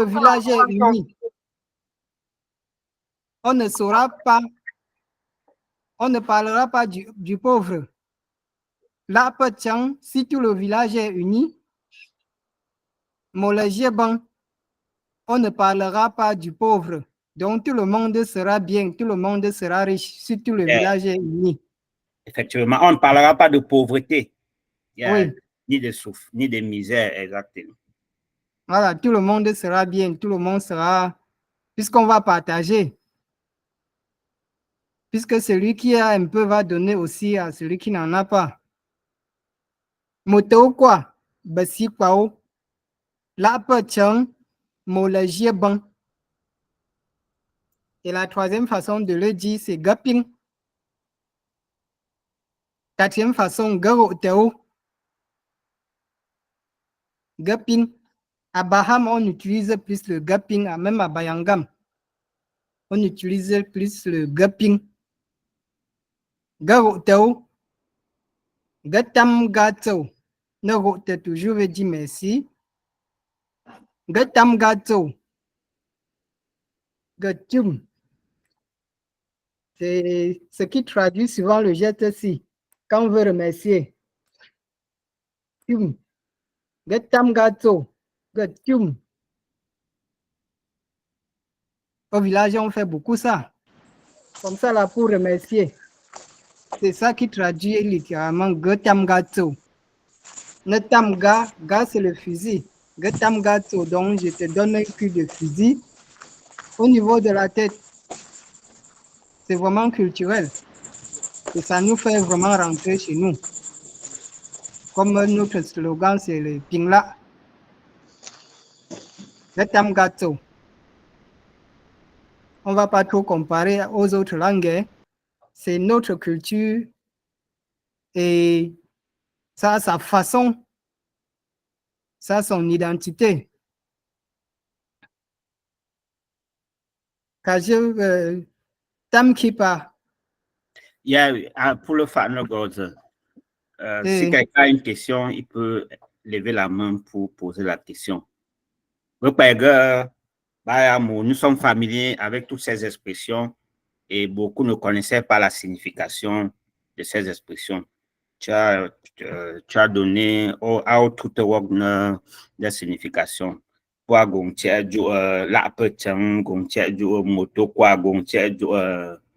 village est uni, on ne parlera pas du pauvre. La pe chang, si tout le village est uni, bon, on ne parlera pas du pauvre. Donc tout le monde sera bien, tout le monde sera riche si tout le village est uni. Effectivement, on ne parlera pas de pauvreté. Oui. Ni de souffle, ni de misère, exactement. Voilà, tout le monde sera bien, tout le monde sera, puisqu'on va partager. Puisque celui qui a un peu va donner aussi à celui qui n'en a pas. Moto quoi? Basi kwao. La pe chang, molajie bon. Et la troisième façon de le dire, c'est gaping. Quatrième façon, garo teo. Gaping. À Baham, on utilise plus le gaping, même à Bayangam. On utilise plus le gaping. Garo teo. Gatam gato. Ne rote toujours veut dire merci. Gatam gato. Gatum. C'est ce qui traduit souvent le geste ci. Quand on veut remercier. Tum. Gatam gato. Gatum. Au village, on fait beaucoup ça. Comme ça, là, pour remercier. C'est ça qui traduit littéralement Gatam gato. Netam ga, c'est le fusil. Gatam gato, donc je te donne un coup de fusil. Au niveau de la tête, c'est vraiment culturel. Et ça nous fait vraiment rentrer chez nous. Comme notre slogan, c'est le pingla. Gatam gato. On ne va pas trop comparer aux autres langues. Hein. C'est notre culture et ça a sa façon, ça a son identité. Quand je tam kipa. Pour le fan si quelqu'un a une question, il peut lever la main pour poser la question. Nous sommes familiers avec toutes ces expressions et beaucoup ne connaissaient pas la signification de ces expressions. Tu as donné à tout la signification. Kwa gongtia ju la pe chang gongtia ju moto kwa gongtia ju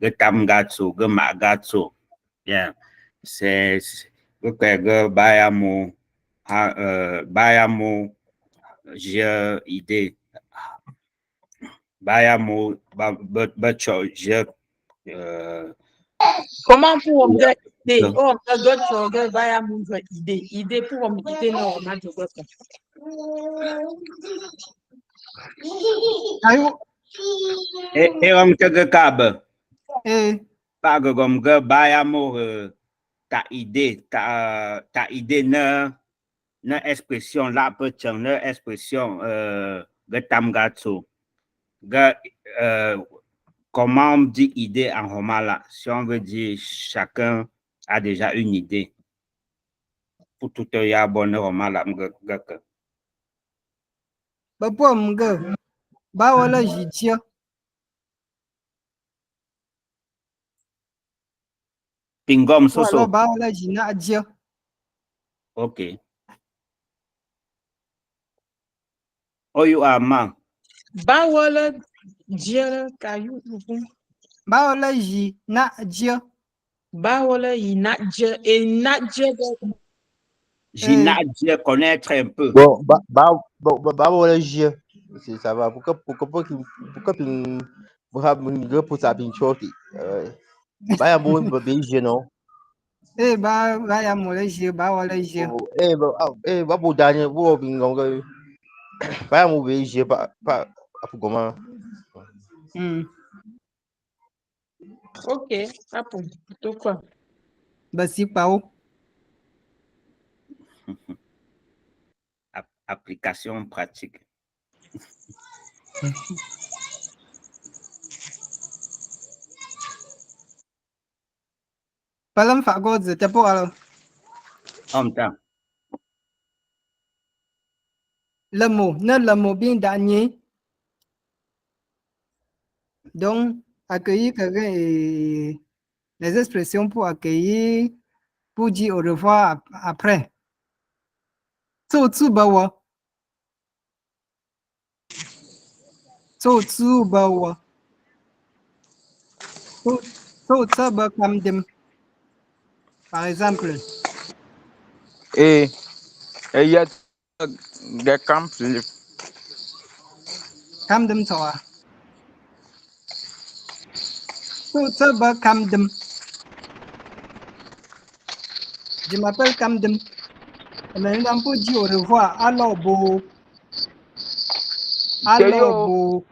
getam gatso gema gatso. Yeah. C'est que bayamo j'ai idée. Bayamo j'ai Comment pour me dire idée? Oh, d'autres vaya mon idée. Idée pour me idée normal de quoi. Et on te cabe. Pas comme que bayamo ta idée na expression la peut na expression getamgatso. Comment on dit idée en romala? Si on veut dire chacun a déjà une idée. Pour tout y a bonne romala. Papa mga, bawala jitia. Pingom soso. Bawala jina adja. Ok. Oyu ama. Bawala dia kayu. Bawala jina adja. Bawala inadja et nadja. J'inadja connaître un peu. Bon, bawala jia. Ça va. Pourquoi pour ça, bien shorty. Bah, y'a bon, bien, non? Eh, ba ya Malaysia, ba Malaysia. Bah, pour Daniel, vous, bien, bah, y'a mon bien, pas, pour comment? Ok, hapo. Tokwa. Basi pao. Application pratique. Palam fa go zete po alo. En même temps, Le mot bien dernier. Donc, accueillir quelqu'un et les expressions pour accueillir, pour dire au revoir après. So tsu bawa. So tsu bawa. So tsa ba kamdim. Par exemple, Et il y a des camps. kamdim toa. So tsa ba kamdim. Je m'appelle Kamdim. Et maintenant, pour dire au revoir, alors beau. Alors Yo, beau.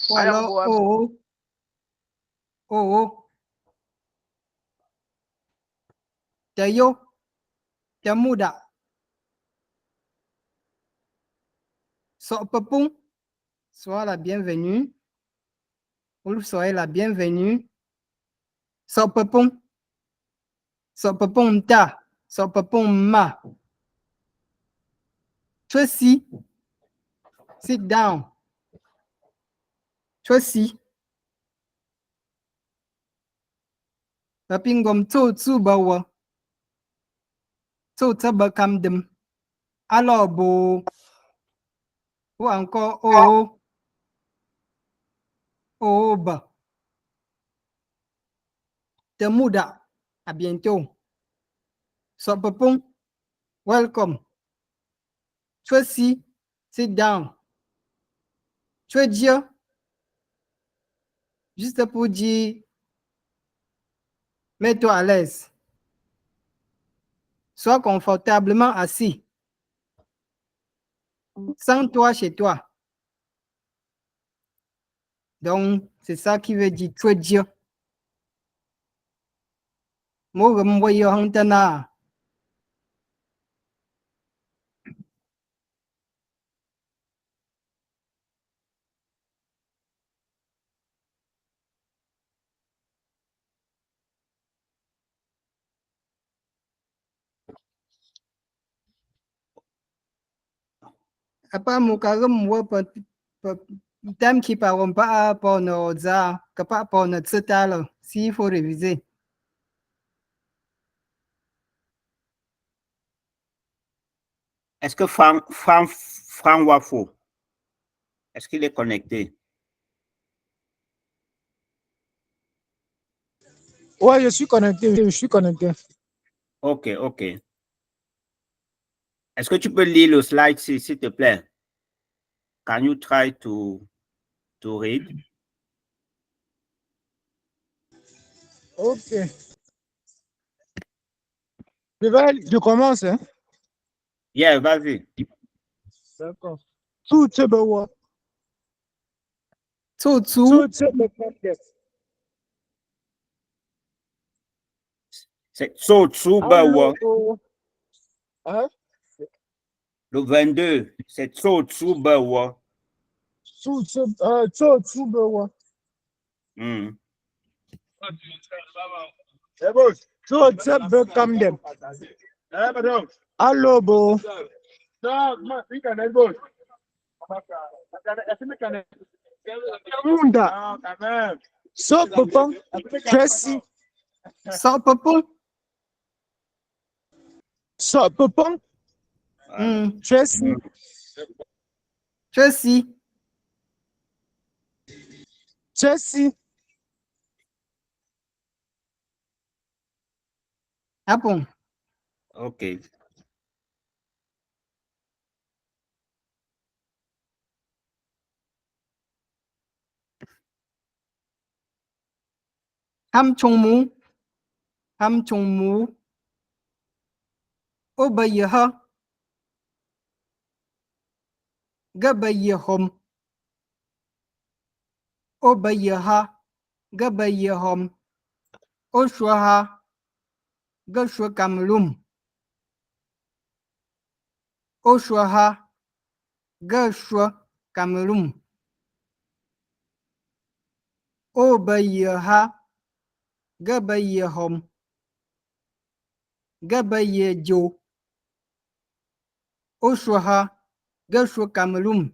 Ou alors, oh, oh. Tayo. Tamuda. So pepon. Sois la bienvenue. Vous soyez la bienvenue. So pepon. So pepon ta. So pepon ma. Choisi. Sit down. Choisi. Papingom to tsu bawa. To taba kamdim. Alors beau. Ou encore, oh. Oh ba. Temuda. À bientôt. So pepon. Welcome. Choisi. Sit down. Choisia. Juste pour dire, mets-toi à l'aise. Sois confortablement assis. Sens-toi chez toi. Donc, c'est ça qui veut dire choisia. Mo remvoyo hantana. Apa mukarem wo thème qui parle pas pour nos arts, que pas pour notre total, s'il faut réviser. est-ce que Franck Wafo, est-ce qu'il est connecté? Ouais, je suis connecté. Ok. Est-ce que tu peux lire le slide, s'il te plaît? Can you try to read? Ok. Je commence, hein? Yeah, vas-y. D'accord. Tout ce beau. Tsu Tout ce beau. C'est Tsotsubawa. Hein? Le 22, c'est Tsotsubawa. Tout ce beau. Hmm. Tout ce beau comme dem. Allô, beau. Munda. So, papa. Tracy. So pepon. So, papa. Tracy. Choisi. Tracy. Ah bon. Ok. Ham chung mu. Ham chung mu. Oba yeha. Gaba yehom. Oba yeha. Gaba yehom. Oshwaha. Gashwa Cameroon. Oshwaha. Gashwa Cameroon. Oba yeha. Gaba yehom. Gaba yejo. Oshwaha. Gashwa Cameroon.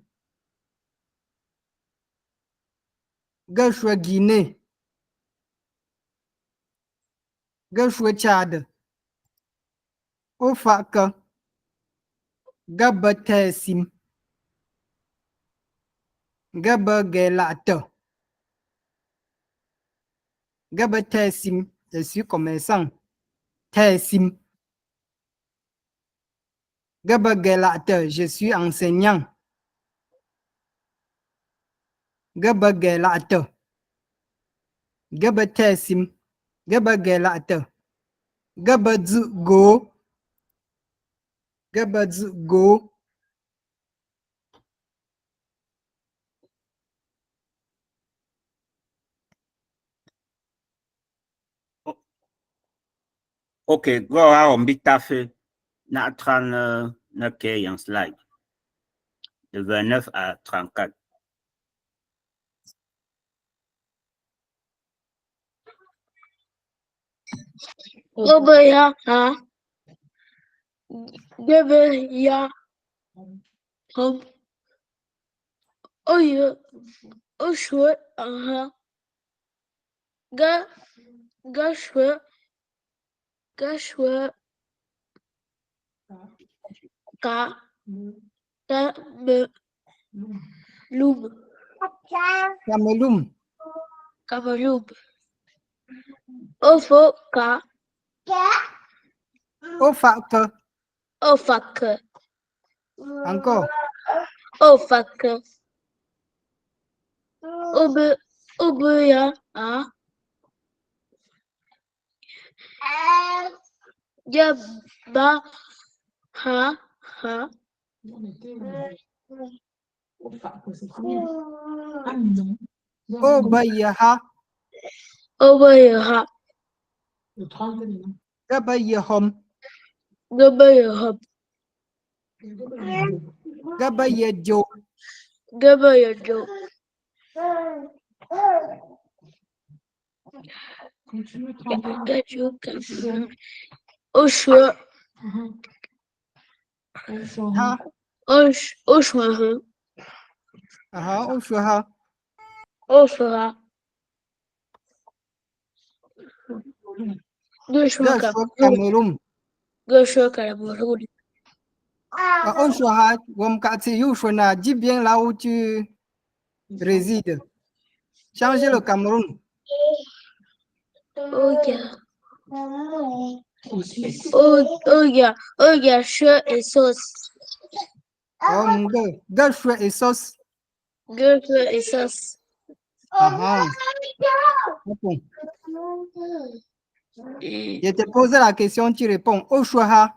Gashwa Guinée. Gashwa Tchad. Ofaka. Gaba Tessim. Gaba Gelata. Gaba Tessim. Je suis commerçant. Tessim. Gaba Gelata. Je suis enseignant. Gaba Gelata. Gaba Tessim. Gaba Gelata. Gaba Go. Gaba Go. Ok, go a on bitafe na 39 en slide. De 29 à 34. Obaya ha. Gebaya hom. Oye. Oshwe aha. Gashwe. Gashwe. Ka. Ta me. Lum. Cameroun. Cameroun. Ofo ka. Ofaka. Ofak. Encore. Ofak. Obeya ha. Gaba ha. Ha. Obayaha. Obaya ha. Gaba Yehom. Gabaya hop. Gaba Yejo. Gabaya jo. Gachu Cameroun. Oshwa. Ha. Oshwa ha. Aha. Oshwaha. Oshwa. Gashwa Gashwa Cameroun. Cameroun. Gashwa Cameroun. Oshwaha. Womkati Yushwana. Dis bien là où tu résides. Changez le Cameroun. Oya. Oya, chou et sauce. Oh, mon gars. Gashwa et sauce. Gurke et sauce. Aha. Bon. Je te pose la question, tu réponds. Oshwaha.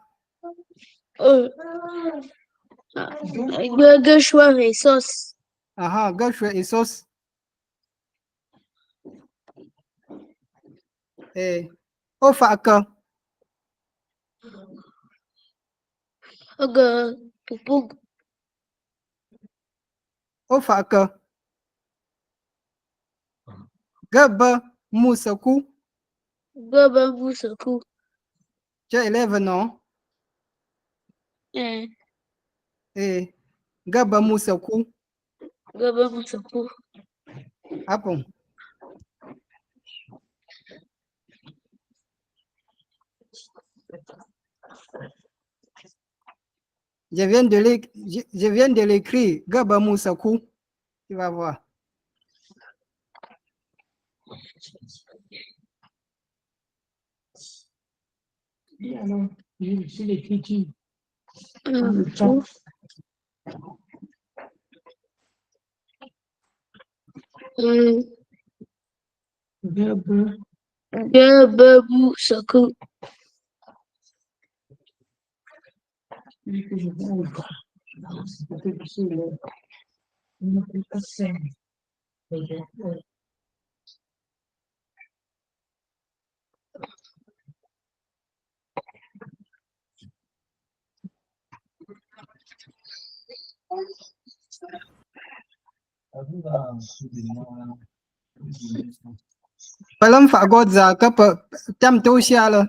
Gashwa et sauce. Aha. Gashwa et sauce. Eh. Ofaka. Oga pupug. Ofaka. Gaba Moussakou. Gaba Moussakou. Tu es élève, non? Eh. Gaba Moussakou. Gaba Moussakou. Ah bon. Je viens de l'écrire. Gaba Moussakou. Tu vas voir. Alors, c'est l'écriture. Mm. Verbe Ge, be, bou, soku. Palam fa god za ka pa tam to sia le.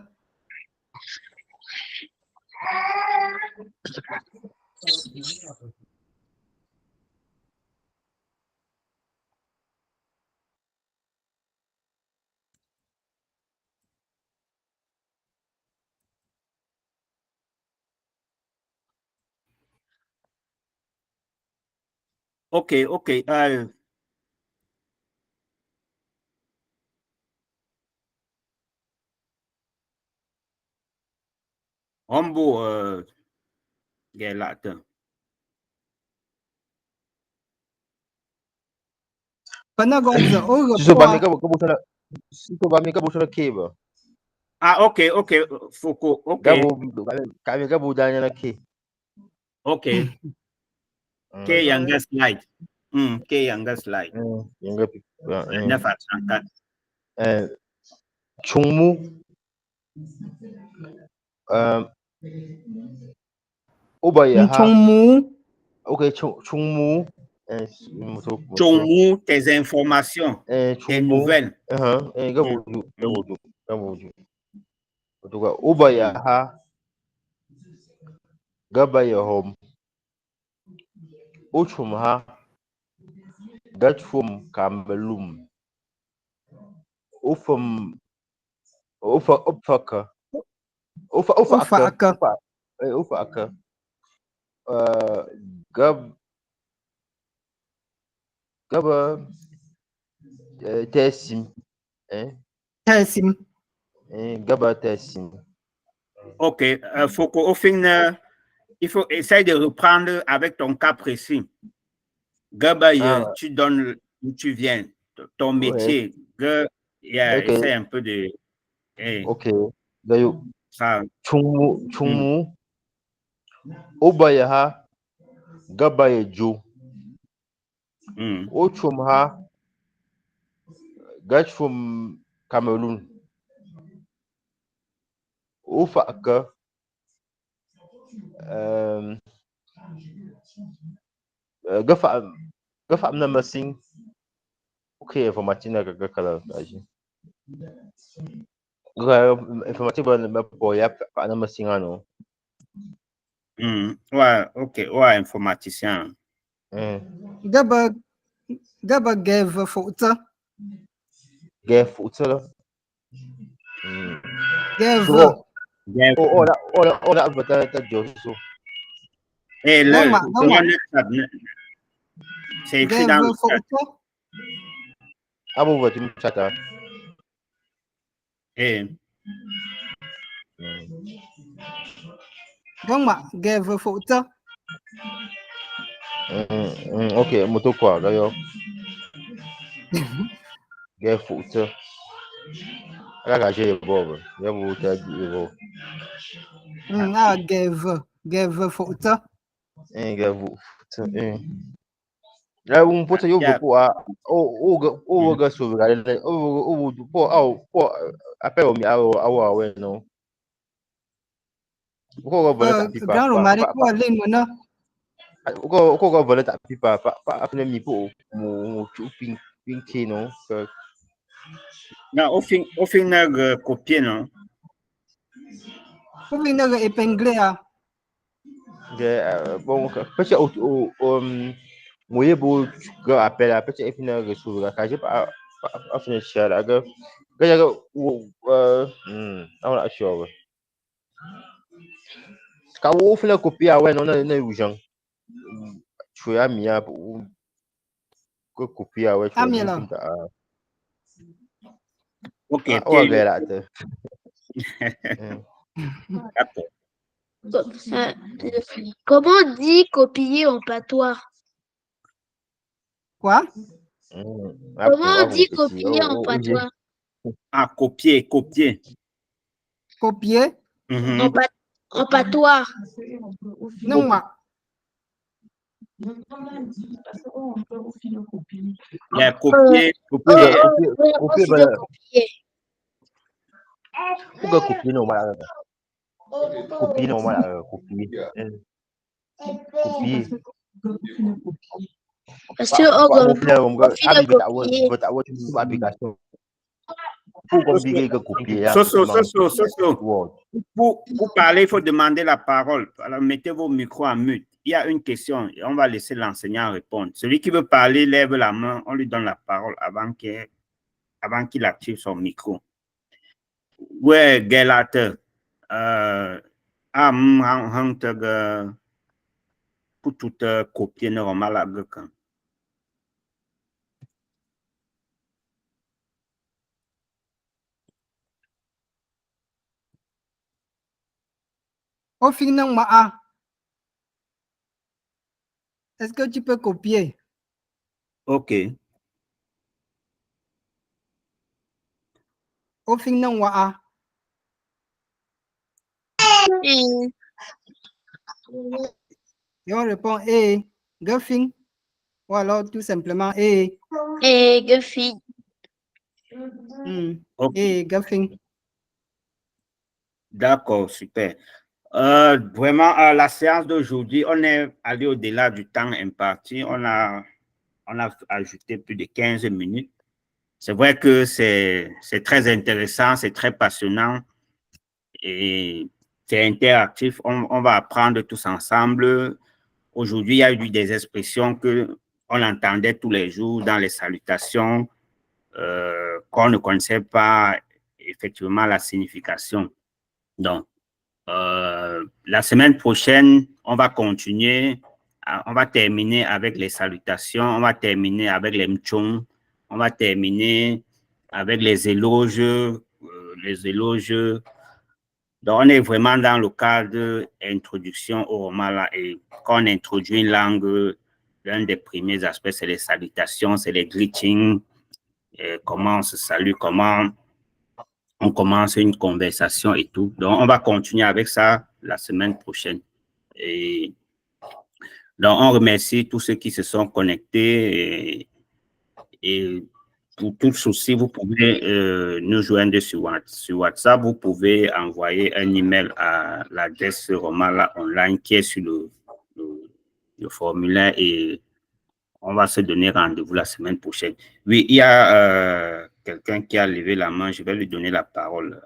Ok, ok. Hombo, gelate. Pana god za o Si so ba mi report. ka bo sana si so ba mi ka bo sana ke ba. Ah, ok, ok. Foko, ok. Ga bo ka mi ka bo danya na ke. Ok. Ke yanga slide. Ke yanga slide. Yanga pi. 9 à 34. Chungmu Obaya ha. Chongmu. Ok, Chungmu. Chongmu, tes informations, tes nouvelles. Obaya ha. Gabaya home. Ochum ha. Gatfum Camelum. Ufum Upfaka. Ufaka. Gaba Tessim. Tessim. Gaba Tessim. Ok, Foko, au final, il faut essayer de reprendre avec ton cas précis. Gaba, tu donnes où tu viens, ton métier. Essaie un peu de. Ok. D'ailleurs, Ça. Chungmu. Obaya ha. Gabaya Joe. Ochum ha. Gatfum Cameroon. Ufaka. Gafa amna masing. Ok, informatique na kala aji. Informatique ba po ya pa na masing ano. Ouais, ok, ouais, informaticien. Gaba gev fota. Gev fota. Gev. Ora abata ta Joshua. Et là, c'est écrit dans le chat. Abu va tu chata. Gev fota. Ok, moto quoi d'ailleurs. Gev fota. Aga je bob. Ya bu ta di. Gev fota. Gev fota. Là un po yo go o ga so ga le o po appel o mi awo we no. Ko go voler ta pipa. Grand Romaric wa le mona. Ko go voler ta pipa pa afne mi po mo chuping pinki no. Non, au final copier non. Au final épinglé à. Bon peut-être moye bo ga appel à peut-être final ga so ga ka je pa afne share ga ga I'm not sure. Ka wo fina copia we no na ujan chwe amia ko copia we chwe Amila. Ok, o ga la te. Comment on dit copier en patois? Quoi? Comment on dit copier en patois? Ah, copier. Copier. Mhm. En patois. Non, moi. Yeah, copier. Copier, Aussi de copier. pourquoi copier normal? Copier normal, copier. Copier. Parce que on Copier, copier. application. Pour compliquer que copier. Soso. Pour parler, il faut demander la parole. Alors, mettez vos micros en mute. Il y a une question et on va laisser l'enseignant répondre. Celui qui veut parler, lève la main, on lui donne la parole avant qu'il active son micro. Ouais, Gelate. Pour tout copier normal à quelqu'un. Au final, moi. Est-ce que tu peux copier? OK. Au final, moi. Et on répond Guffing. Ou alors tout simplement Et Guffy. Guffing. D'accord, super. Vraiment, la séance d'aujourd'hui, on est allé au-delà du temps imparti. On a ajouté plus de 15 minutes. C'est vrai que c'est très intéressant, c'est très passionnant et c'est interactif. On va apprendre tous ensemble. Aujourd'hui, il y a eu des expressions qu'on entendait tous les jours dans les salutations, qu'on ne connaissait pas effectivement la signification. Donc, la semaine prochaine, on va continuer. On va terminer avec les salutations. On va terminer avec les mchong. On va terminer avec les éloges. Donc, on est vraiment dans le cadre d'introduction au roman et quand on introduit une langue, l'un des premiers aspects, c'est les salutations, c'est les greetings, comment on se salue, comment on commence une conversation et tout. Donc, on va continuer avec ça la semaine prochaine. Et donc, on remercie tous ceux qui se sont connectés et pour tout souci, vous pouvez nous joindre sur WhatsApp. Vous pouvez envoyer un email à l'adresse Romala Online qui est sur le formulaire et on va se donner rendez-vous la semaine prochaine. Oui, il y a quelqu'un qui a levé la main. Je vais lui donner la parole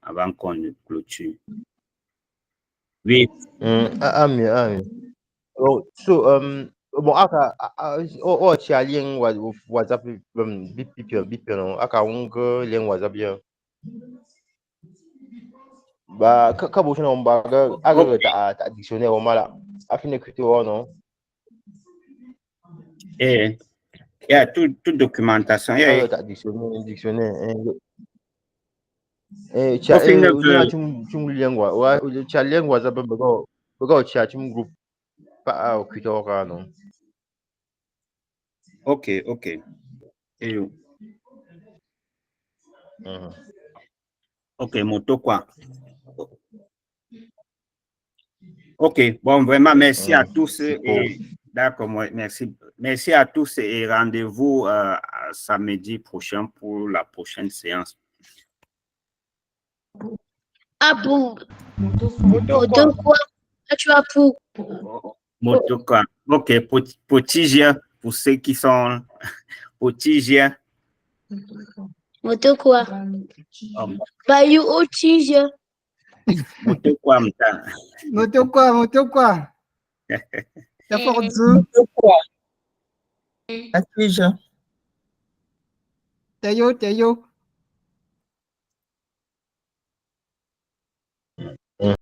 avant qu'on ne clôture. Oui. Oh, so, bon, tu as lien WhatsApp, bip, non, lien WhatsApp, bien. Bah, quand vous t'as dictionnaire, afin d'écouter, non? Il y a toute documentation. T'as dictionnaire. Tu as lien WhatsApp, tu as un groupe. Pas au Kutora, non? OK. OK, moto quoi. OK, bon, vraiment, merci à tous. D'accord, merci. Merci à tous et rendez-vous samedi prochain pour la prochaine séance. Ah bon. Moto quoi? Tu as pour. Moto quoi. OK, potigia pour ceux qui sont potigia. Moto quoi? Bayou au tige. Moto quoi, m'ta. Moto quoi? C'est fort dur. Atija. Tayo.